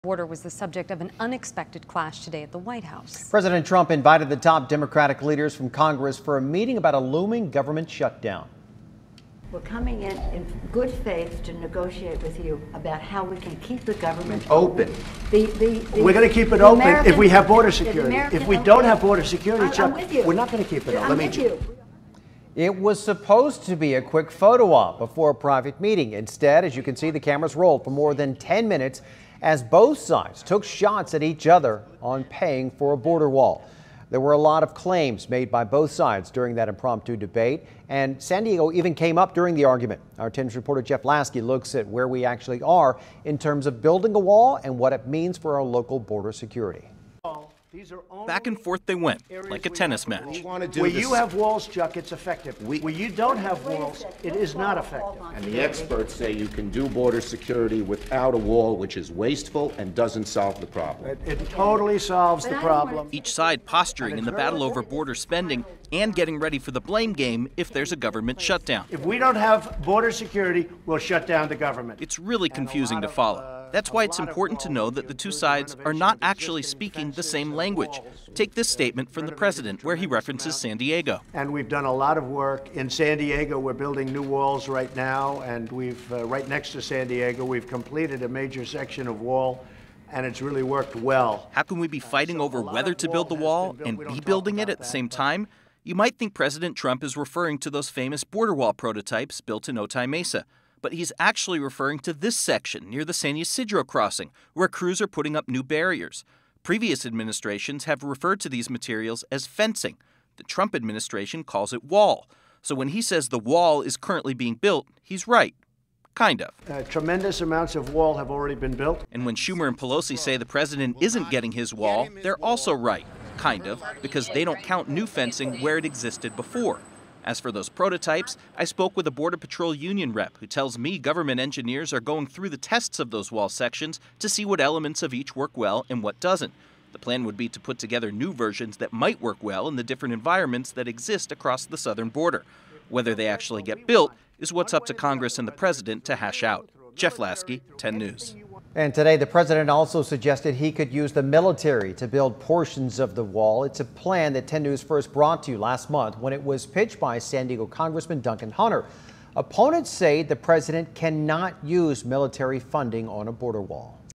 Border was the subject of an unexpected clash today at the White House. President Trump invited the top Democratic leaders from Congress for a meeting about a looming government shutdown. We're coming in good faith to negotiate with you about how we can keep the government open. We're going to keep it open if we have border security. If we don't have border security, Chuck, we're not going to keep it open. I'm with you. It was supposed to be a quick photo op before a private meeting. Instead, as you can see, the cameras rolled for more than 10 minutes as both sides took shots at each other on paying for a border wall. There were a lot of claims made by both sides during that impromptu debate, and San Diego even came up during the argument. Our 10 News reporter Jeff Lasky looks at where we actually are in terms of building a wall and what it means for our local border security. Back and forth they went, like a tennis match. Where you have walls, Chuck, it's effective. Where you don't have walls, it is not effective. And the experts say you can do border security without a wall, which is wasteful and doesn't solve the problem. It totally solves the problem. Each side posturing in the battle over border spending and getting ready for the blame game if there's a government shutdown. If we don't have border security, we'll shut down the government. It's really confusing to follow. That's why it's important to know that the two sides are not actually speaking the same language. Take this statement from the president, where he references San Diego. And we've done a lot of work. In San Diego, we're building new walls right now, and we've, right next to San Diego, we've completed a major section of wall, and it's really worked well. How can we be fighting over whether to build the wall and be building it at the same time? You might think President Trump is referring to those famous border wall prototypes built in Otay Mesa. But he's actually referring to this section near the San Ysidro crossing, where crews are putting up new barriers. Previous administrations have referred to these materials as fencing. The Trump administration calls it wall. So when he says the wall is currently being built, he's right. Kind of. Tremendous amounts of wall have already been built. And when Schumer and Pelosi say the president isn't getting his wall, they're also right. Kind of, because they don't count new fencing where it existed before. As for those prototypes, I spoke with a Border Patrol union rep who tells me government engineers are going through the tests of those wall sections to see what elements of each work well and what doesn't. The plan would be to put together new versions that might work well in the different environments that exist across the southern border. Whether they actually get built is what's up to Congress and the president to hash out. Jeff Lasky, 10 News. And today, the president also suggested he could use the military to build portions of the wall. It's a plan that 10 News first brought to you last month when it was pitched by San Diego Congressman Duncan Hunter. Opponents say the president cannot use military funding on a border wall.